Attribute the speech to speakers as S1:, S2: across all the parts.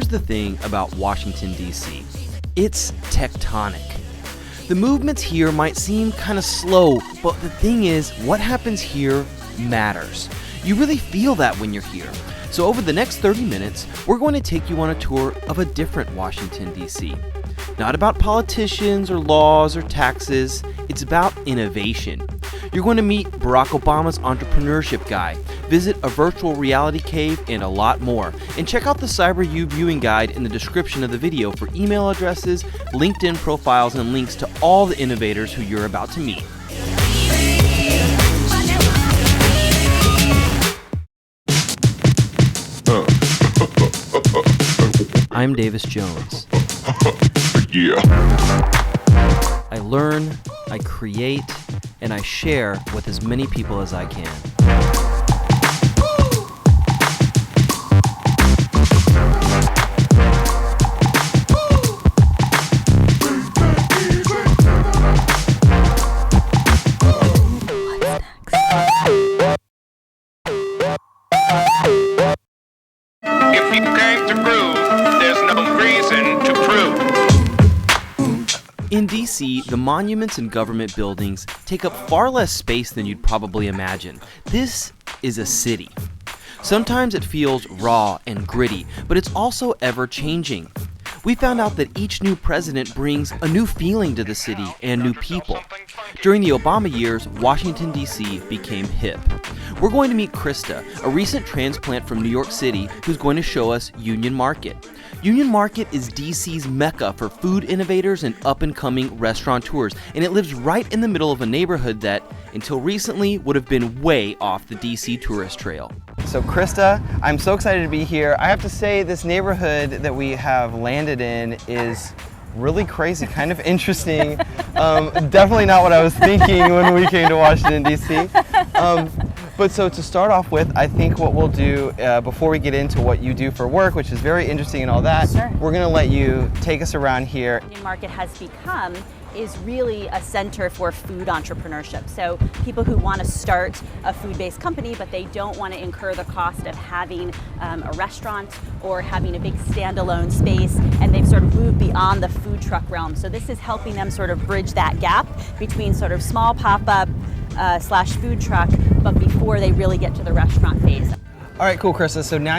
S1: Here's the thing about Washington, D.C. It's tectonic. The movements here might seem kind of slow, but the thing is, what happens here matters. You really feel that when you're here. So over the next 30 minutes, we're going to take you on a tour of a different Washington, D.C. Not about politicians or laws or taxes, it's about innovation. You're going to meet Barack Obama's entrepreneurship guy, visit a virtual reality cave, and a lot more. And check out the CyberU viewing guide in the description of the video for email addresses, LinkedIn profiles, and links to all the innovators who you're about to meet. I'm Davis Jones.
S2: Yeah.
S1: I learn, I create, and I share with as many people as I can.
S3: If you came to prove, there's no reason to prove.
S1: In DC, the monuments and government buildings take up far less space than you'd probably imagine. This is a city. Sometimes it feels raw and gritty, but it's also ever-changing. We found out that each new president brings a new feeling to the city and new people. During the Obama years, Washington, D.C. became hip. We're going to meet Christa, a recent transplant from New York City who's going to show us Union Market. Union Market is DC's mecca for food innovators and up-and-coming restaurateurs, and it lives right in the middle of a neighborhood that, until recently, would have been way off the DC tourist trail.
S4: So Christa, I'm so excited to be here. I have to say this neighborhood that we have landed in is really crazy, kind of interesting. Definitely not what I was thinking when we came to Washington, D.C. But so to start off with, I think what we'll do before we get into what you do for work, which is very interesting and all that,
S5: Sure.
S4: We're going to let you take us around here.
S5: Union Market has become is really a center for food entrepreneurship. So people who want to start a food-based company, but they don't want to incur the cost of having a restaurant or having a big standalone space, and they've sort of moved beyond the food truck realm. So this is helping them sort of bridge that gap between sort of small pop-up slash food truck, but before they really get to the restaurant phase.
S4: All right, cool, Christa. So now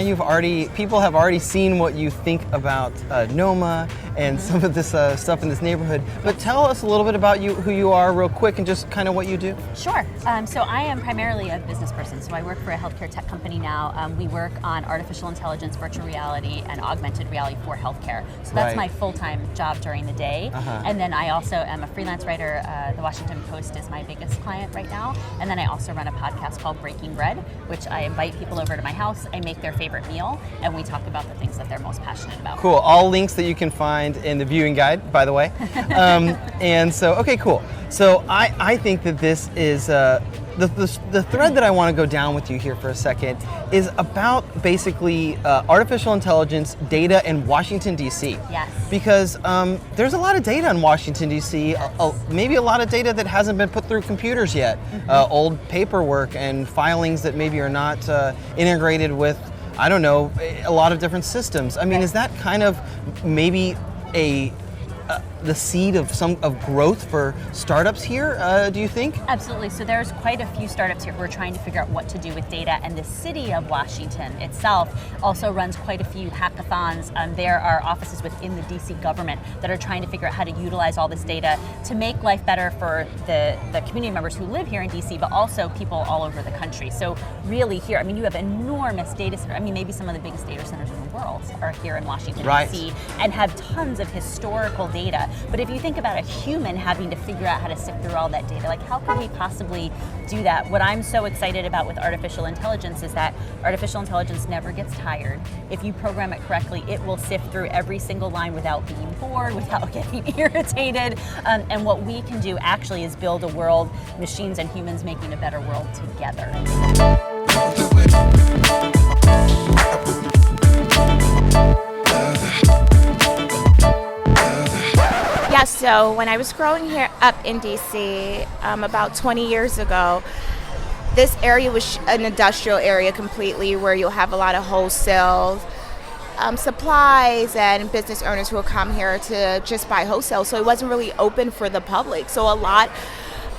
S4: people have already seen what you think about NOMA and some of this stuff in this neighborhood. But tell us a little bit about you, who you are real quick, and just kind of what you do.
S6: Sure. So I am primarily a business person. So I work for a healthcare tech company now. We work on artificial intelligence, virtual reality, and augmented reality for healthcare. So that's my full-time job during the day. And then I also am a freelance writer. The Washington Post is my biggest client right now. And then I also run a podcast called Breaking Bread, which I invite people over to my house. I make their favorite meal, and we talk about the things that they're most passionate about.
S4: Cool. All links that you can find in the viewing guide, by the way. And so, okay, cool. So I think that this is the thread that I want to go down with you here for a second is about basically artificial intelligence, data in Washington, D.C.
S6: Yes.
S4: Because there's a lot of data in Washington, D.C., maybe a lot of data that hasn't been put through computers yet, old paperwork and filings that maybe are not integrated with, I don't know, a lot of different systems. I mean, is that kind of maybe the seed of growth for startups here, do you think?
S6: Absolutely. So there's quite a few startups here who are trying to figure out what to do with data, and the city of Washington itself also runs quite a few hackathons. There are offices within the DC government that are trying to figure out how to utilize all this data to make life better for the community members who live here in DC, but also people all over the country. So really here, I mean, you have enormous data centers. I mean, maybe some of the biggest data centers in the world are here in Washington, DC, and have tons of historical data. But if you think about a human having to figure out how to sift through all that data, like how could we possibly do that? What I'm so excited about with artificial intelligence is that artificial intelligence never gets tired. If you program it correctly, it will sift through every single line without being bored, without getting irritated. And what we can do actually is build a world, machines and humans making a better world together.
S7: Yeah, so when I was growing here up in DC about 20 years ago, this area was an industrial area completely where you'll have a lot of wholesale supplies and business owners who would come here to just buy wholesale. So it wasn't really open for the public. So a lot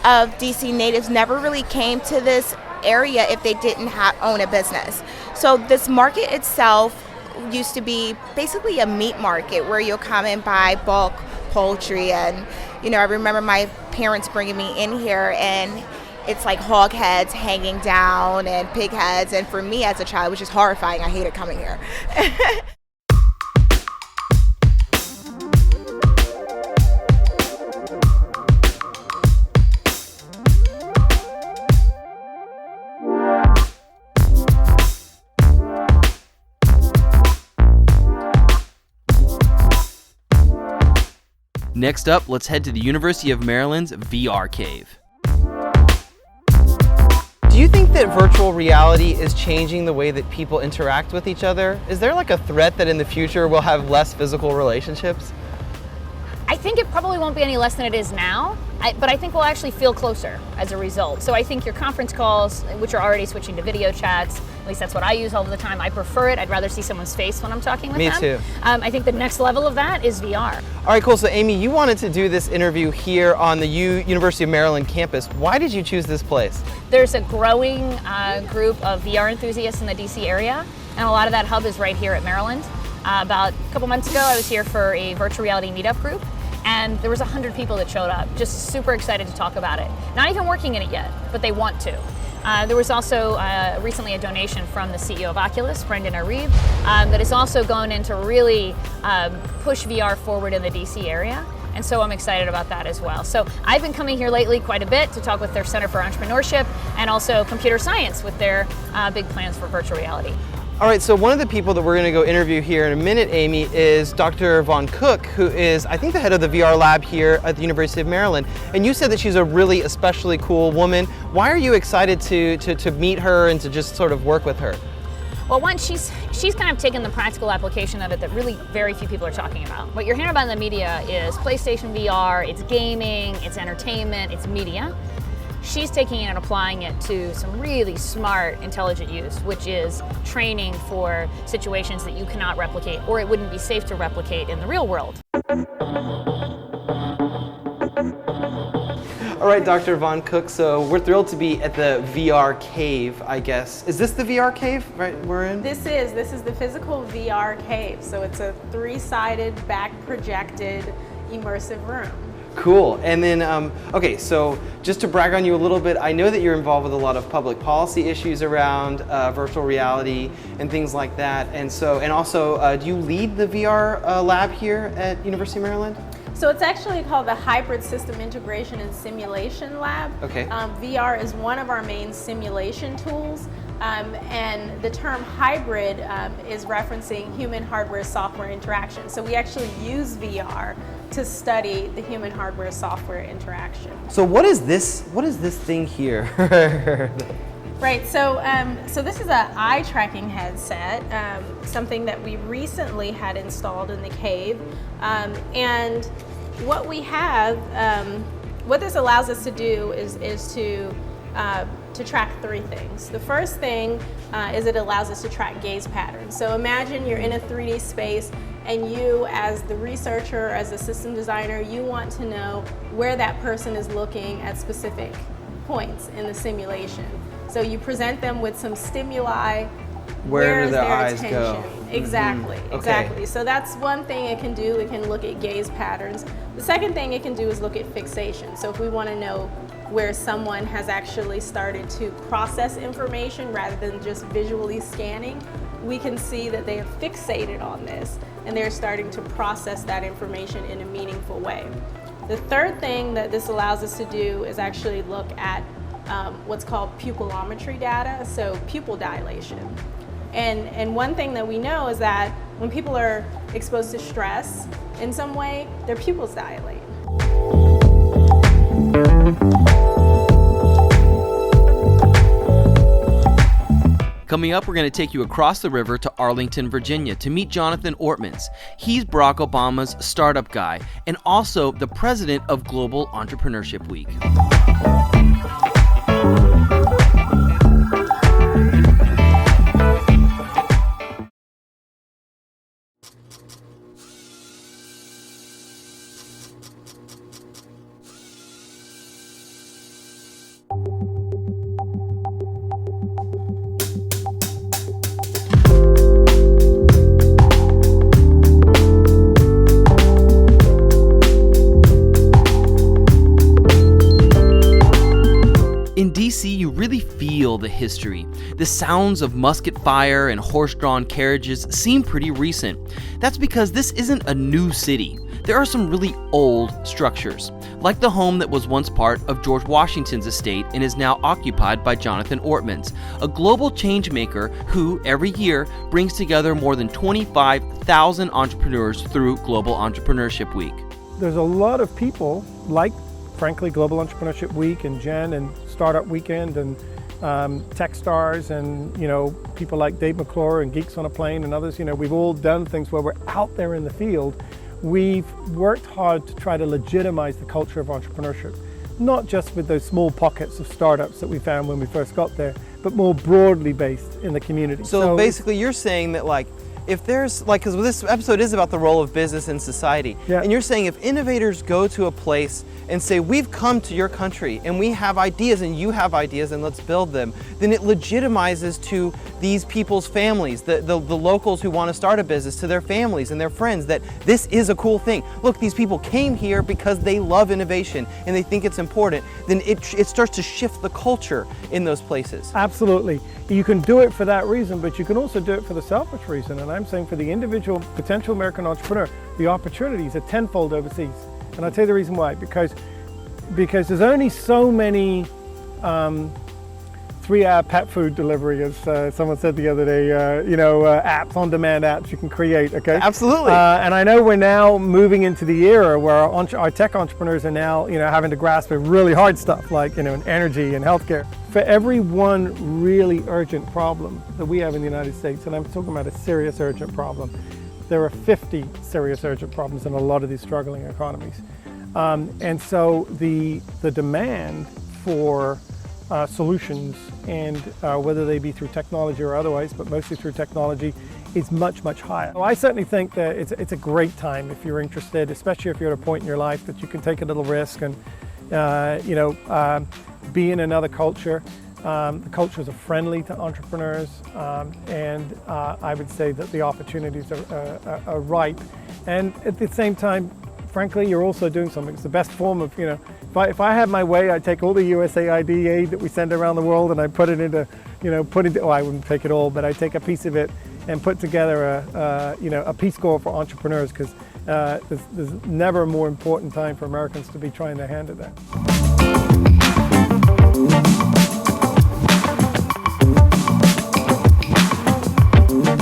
S7: of DC natives never really came to this area if they didn't own a business. So this market itself used to be basically a meat market where you'll come and buy bulk poultry. And I remember my parents bringing me in here, and it's like hog heads hanging down and pig heads, and for me as a child it was just horrifying. I hated coming here.
S1: Next up, let's head to the University of Maryland's VR Cave.
S4: Do you think that virtual reality is changing the way that people interact with each other? Is there like a threat that in the future we'll have less physical relationships?
S6: I think it probably won't be any less than it is now, but I think we'll actually feel closer as a result. So I think your conference calls, which are already switching to video chats, at least that's what I use all the time. I prefer it. I'd rather see someone's face when I'm talking with them.
S4: Me too.
S6: I think the next level of that is VR.
S4: All right, cool. So Amy, you wanted to do this interview here on the University of Maryland campus. Why did you choose this place?
S6: There's a growing group of VR enthusiasts in the DC area, and a lot of that hub is right here at Maryland. About a couple months ago, I was here for a virtual reality meetup group, and there was 100 people that showed up, just super excited to talk about it. Not even working in it yet, but they want to. There was also recently a donation from the CEO of Oculus, Brendan Arib, that has also gone in to really push VR forward in the DC area. And so I'm excited about that as well. So I've been coming here lately quite a bit to talk with their Center for Entrepreneurship and also computer science with their big plans for virtual reality.
S4: All right, so one of the people that we're going to go interview here in a minute, Amy, is Dr. Vaughn-Cooke, who is, I think, the head of the VR lab here at the University of Maryland. And you said that she's a really especially cool woman. Why are you excited to meet her and to just sort of work with her?
S6: Well, one, she's kind of taken the practical application of it that really very few people are talking about. What you're hearing about in the media is PlayStation VR, it's gaming, it's entertainment, it's media. She's taking it and applying it to some really smart, intelligent use, which is training for situations that you cannot replicate or it wouldn't be safe to replicate in the real world.
S4: All right, Dr. Vaughn-Cooke, so we're thrilled to be at the VR cave, I guess. Is this the VR cave, right, we're in?
S8: This is the physical VR cave. So it's a 3-sided, back-projected, immersive room.
S4: Cool. And then, okay, so just to brag on you a little bit, I know that you're involved with a lot of public policy issues around virtual reality and things like that. And also, do you lead the VR lab here at University of Maryland?
S8: So it's actually called the Hybrid System Integration and Simulation Lab.
S4: Okay.
S8: VR is one of our main simulation tools. And the term hybrid is referencing human hardware software interaction. So we actually use VR to study the human hardware software interaction.
S4: So what is this thing here?
S8: Right, so this is an eye tracking headset, something that we recently had installed in the cave. And what we have, what this allows us to do is to track 3 things. The first thing is it allows us to track gaze patterns. So imagine you're in a 3D space and you, as the researcher, as a system designer, you want to know where that person is looking at specific points in the simulation. So you present them with some stimuli.
S4: Where do
S8: is
S4: their
S8: their
S4: eyes
S8: attention?
S4: go?
S8: Exactly,
S4: Mm-hmm.
S8: exactly.
S4: Okay.
S8: So that's one thing it can do. It can look at gaze patterns. The second thing it can do is look at fixation. So if we want to know where someone has actually started to process information rather than just visually scanning, we can see that they are fixated on this and they're starting to process that information in a meaningful way. The third thing that this allows us to do is actually look at what's called pupillometry data, so pupil dilation. And one thing that we know is that when people are exposed to stress in some way, their pupils dilate.
S1: Coming up, we're going to take you across the river to Arlington, Virginia to meet Jonathan Ortmans. He's Barack Obama's startup guy and also the president of Global Entrepreneurship Week. history. The sounds of musket fire and horse-drawn carriages seem pretty recent. That's because this isn't a new city. There are some really old structures, like the home that was once part of George Washington's estate and is now occupied by Jonathan Ortmans, a global change maker who, every year, brings together more than 25,000 entrepreneurs through Global Entrepreneurship Week.
S9: There's a lot of people, like, frankly, Global Entrepreneurship Week and Jen and Startup Weekend and Techstars and, people like Dave McClure and Geeks on a Plane and others. We've all done things where we're out there in the field. We've worked hard to try to legitimize the culture of entrepreneurship, not just with those small pockets of startups that we found when we first got there, but more broadly based in the community.
S4: So basically you're saying that if there's because this episode is about the role of business in society, and you're saying if innovators go to a place and say, we've come to your country and we have ideas and you have ideas and let's build them, then it legitimizes to these people's families, the locals who want to start a business, to their families and their friends, that this is a cool thing. Look, these people came here because they love innovation and they think it's important. Then it starts to shift the culture in those places.
S9: Absolutely. You can do it for that reason, but you can also do it for the selfish reason. And I'm saying for the individual potential American entrepreneur, the opportunities are tenfold overseas. And I'll tell you the reason why. Because there's only so many 3-hour pet food delivery, as someone said the other day, apps, on-demand apps you can create, okay?
S4: Absolutely.
S9: And I know we're now moving into the era where our tech entrepreneurs are now, having to grasp at really hard stuff like, in energy and healthcare. For every one really urgent problem that we have in the United States, and I'm talking about a serious urgent problem, there are 50 serious urgent problems in a lot of these struggling economies. And so the demand for solutions, and whether they be through technology or otherwise, but mostly through technology, is much, much higher. So I certainly think that it's a great time if you're interested, especially if you're at a point in your life that you can take a little risk and be in another culture. The cultures are friendly to entrepreneurs, and I would say that the opportunities are ripe. And at the same time, frankly, you're also doing something. It's the best form of, if I had my way, I'd take all the USAID aid that we send around the world and I'd put it into, I wouldn't take it all, but I'd take a piece of it and put together a Peace Corps for entrepreneurs, because there's never a more important time for Americans to be trying their hand at that.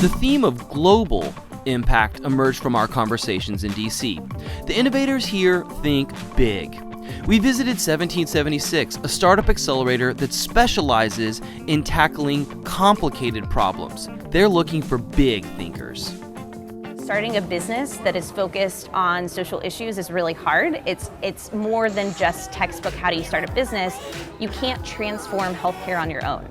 S1: The theme of global impact emerged from our conversations in DC. The innovators here think big. We visited 1776, a startup accelerator that specializes in tackling complicated problems. They're looking for big thinkers.
S5: Starting a business that is focused on social issues is really hard. It's more than just textbook, how do you start a business? You can't transform healthcare on your own.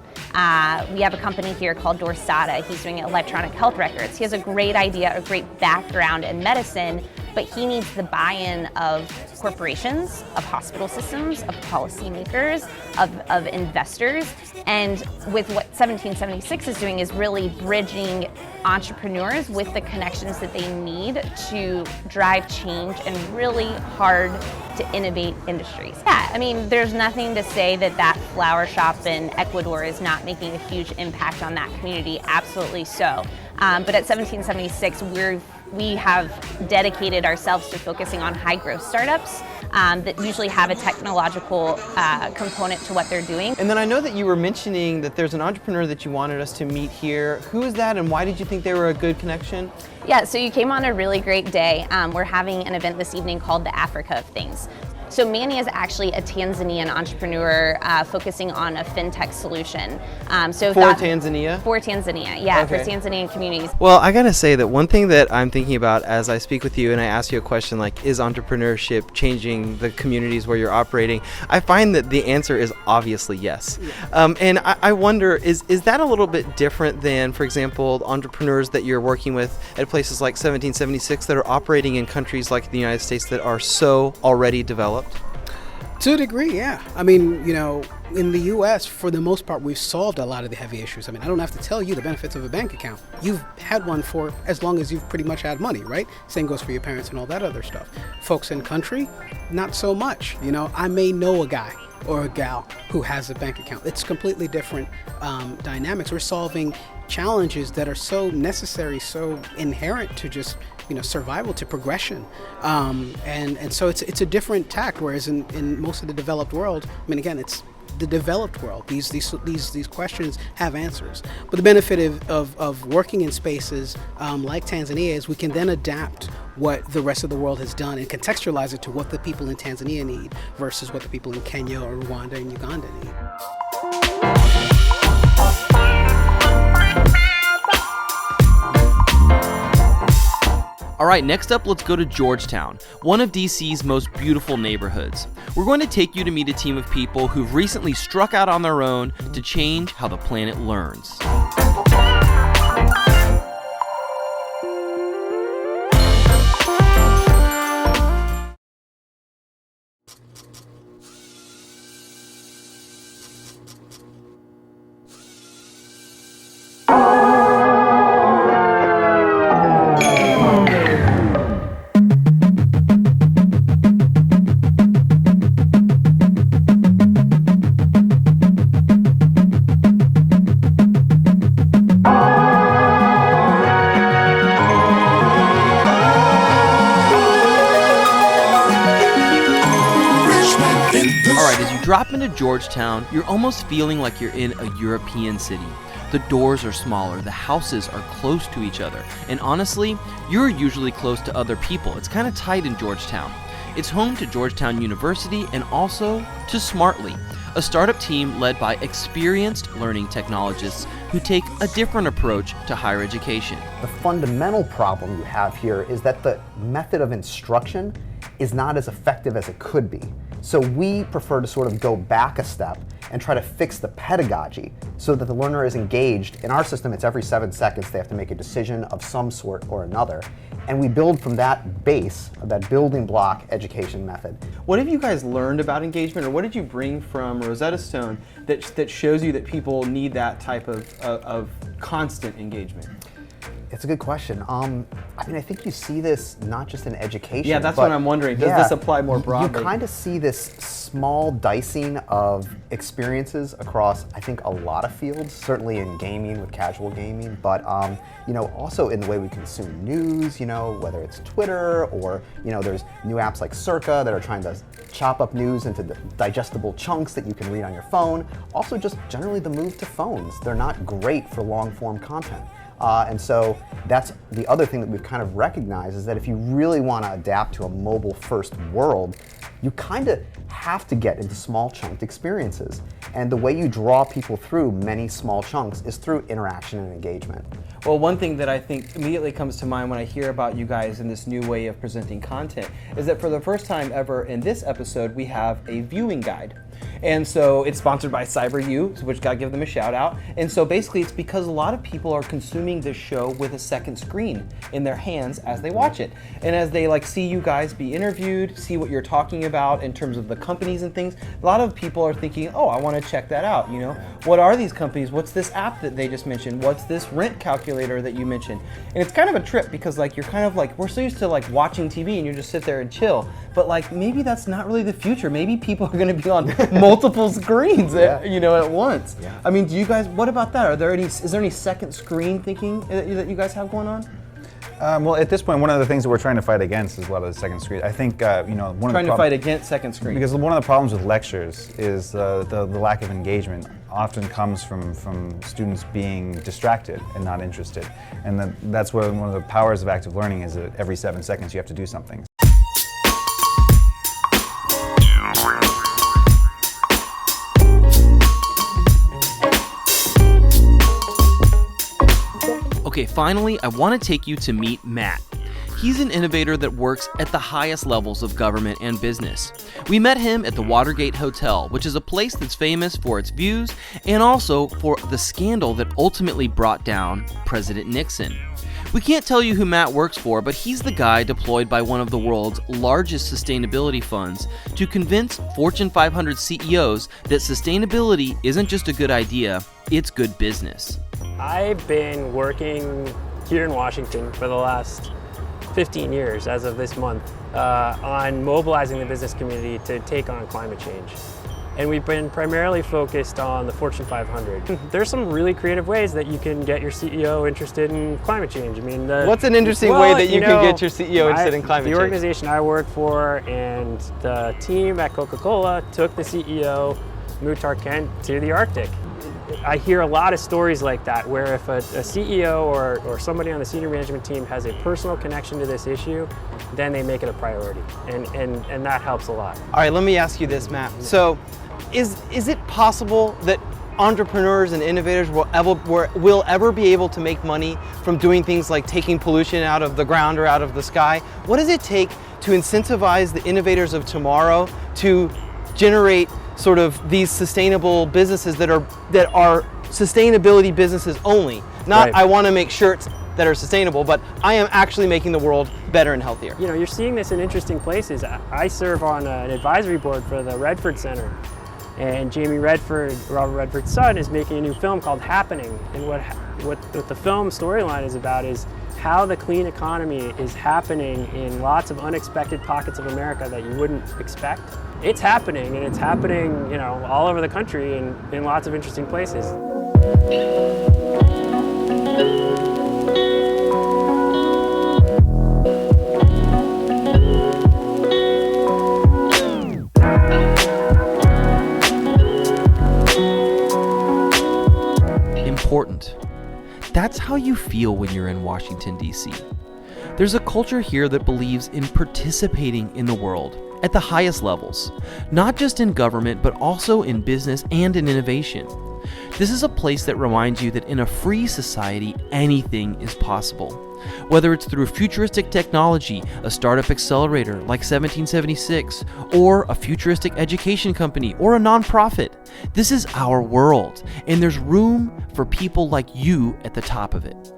S5: We have a company here called Dorsada. He's doing electronic health records. He has a great idea, a great background in medicine, but he needs the buy-in of corporations, of hospital systems, of policymakers, of investors. And with what 1776 is doing is really bridging entrepreneurs with the connections that they need to drive change in really hard to innovate industries. Yeah, I mean, there's nothing to say that flower shop in Ecuador is not making a huge impact on that community. Absolutely so. But at 1776, we have dedicated ourselves to focusing on high growth startups that usually have a technological component to what they're doing.
S4: And then I know that you were mentioning that there's an entrepreneur that you wanted us to meet here. Who is that, and why did you think they were a good connection?
S5: Yeah, so you came on a really great day. We're having an event this evening called the Africa of Things. So Mannie is actually a Tanzanian entrepreneur focusing on a fintech solution.
S4: Tanzania?
S5: For Tanzania, yeah,
S4: Okay.
S5: for Tanzanian communities.
S4: Well, I gotta say that one thing that I'm thinking about as I speak with you and I ask you a question like, is entrepreneurship changing the communities where you're operating? I find that the answer is obviously yes. And I wonder, is that a little bit different than, for example, entrepreneurs that you're working with at places like 1776 that are operating in countries like the United States that are so already developed?
S10: To a degree, yeah. I mean, in the U.S., for the most part, we've solved a lot of the heavy issues. I mean, I don't have to tell you the benefits of a bank account. You've had one for as long as you've pretty much had money, right? Same goes for your parents and all that other stuff. Folks in country, not so much. I may know a guy or a gal who has a bank account. It's completely different dynamics. We're solving challenges that are so necessary, so inherent to just survival, to progression, and so it's a different tact. Whereas in most of the developed world, I mean, again, it's the developed world. These questions have answers. But the benefit of working in spaces like Tanzania is we can then adapt what the rest of the world has done and contextualize it to what the people in Tanzania need versus what the people in Kenya or Rwanda and Uganda need.
S1: All right, next up, let's go to Georgetown, one of DC's most beautiful neighborhoods. We're going to take you to meet a team of people who've recently struck out on their own to change how the planet learns. Drop into Georgetown, you're almost feeling like you're in a European city. The doors are smaller, the houses are close to each other, and honestly, you're usually close to other people. It's kind of tight in Georgetown. It's home to Georgetown University and also to Smartly, a startup team led by experienced learning technologists who take a different approach to higher education.
S11: The fundamental problem you have here is that the method of instruction is not as effective as it could be. So we prefer to sort of go back a step and try to fix the pedagogy so that the learner is engaged. In our system, it's every 7 seconds they have to make a decision of some sort or another. And we build from that base, that building block education method.
S4: What have you guys learned about engagement, or what did you bring from Rosetta Stone that shows you that people need that type of constant engagement?
S11: It's a good question. I mean, I think you see this not just in education.
S4: Yeah, that's what I'm wondering. Does this apply more broadly?
S11: You kind of see this small dicing of experiences across, I think, a lot of fields, certainly in gaming with casual gaming, but also in the way we consume news, whether it's Twitter or, there's new apps like Circa that are trying to chop up news into digestible chunks that you can read on your phone. Also, just generally the move to phones. They're not great for long-form content. And so that's the other thing that we've kind of recognized is that if you really want to adapt to a mobile-first world, you kind of have to get into small chunked experiences. And the way you draw people through many small chunks is through interaction and engagement.
S4: Well, one thing that I think immediately comes to mind when I hear about you guys and this new way of presenting content is that for the first time ever in this episode, we have a viewing guide. And so it's sponsored by CyberU, which gotta give them a shout out. And so basically it's because a lot of people are consuming this show with a second screen in their hands as they watch it. And as they see you guys be interviewed, see what you're talking about in terms of the companies and things, a lot of people are thinking, oh, I wanna check that out, What are these companies? What's this app that they just mentioned? What's this rent calculator that you mentioned? And it's kind of a trip because you're kind of we're so used to watching TV and you just sit there and chill. But maybe that's not really the future. Maybe people are gonna be on multiple screens at once. Yeah. I mean, do you guys, what about that? Is there any second screen thinking that you guys have going on?
S12: Well, at this point, one of the things that we're trying to fight against is a lot of the second screen. I think,
S4: fight against second screen.
S12: Because one of the problems with lectures is the lack of engagement often comes from students being distracted and not interested. And that's where one of the powers of active learning is that every 7 seconds you have to do something.
S1: Okay, finally, I want to take you to meet Matt. He's an innovator that works at the highest levels of government and business. We met him at the Watergate Hotel, which is a place that's famous for its views and also for the scandal that ultimately brought down President Nixon. We can't tell you who Matt works for, but he's the guy deployed by one of the world's largest sustainability funds to convince Fortune 500 CEOs that sustainability isn't just a good idea, it's good business.
S13: I've been working here in Washington for the last 15 years, as of this month, on mobilizing the business community to take on climate change. and we've been primarily focused on the Fortune 500. There's some really creative ways that you can get your CEO interested in climate change. I mean,
S4: what's an interesting way that you can get your CEO interested in climate change?
S13: The organization I work for and the team at Coca-Cola took the CEO, Muhtar Kent, to the Arctic. I hear a lot of stories like that, where if a CEO or somebody on the senior management team has a personal connection to this issue, then they make it a priority, and that helps a lot.
S4: All right, let me ask you this, Matt. So, is it possible that entrepreneurs and innovators will ever be able to make money from doing things like taking pollution out of the ground or out of the sky? What does it take to incentivize the innovators of tomorrow to generate sort of these sustainable businesses that are sustainability businesses only? Not
S13: Right.
S4: I want to make shirts that are sustainable, but I am actually making the world better and healthier.
S13: You know, you're seeing this in interesting places. I serve on an advisory board for the Redford Center, and Jamie Redford, Robert Redford's son, is making a new film called Happening. And what the film storyline is about is how the clean economy is happening in lots of unexpected pockets of America that you wouldn't expect. It's happening, and it's happening, you know, all over the country and in lots of interesting places.
S1: Important. That's how you feel when you're in Washington, D.C. There's a culture here that believes in participating in the world at the highest levels, not just in government, but also in business and in innovation. This is a place that reminds you that in a free society, anything is possible. Whether it's through futuristic technology, a startup accelerator like 1776, or a futuristic education company, or a nonprofit, this is our world, and there's room for people like you at the top of it.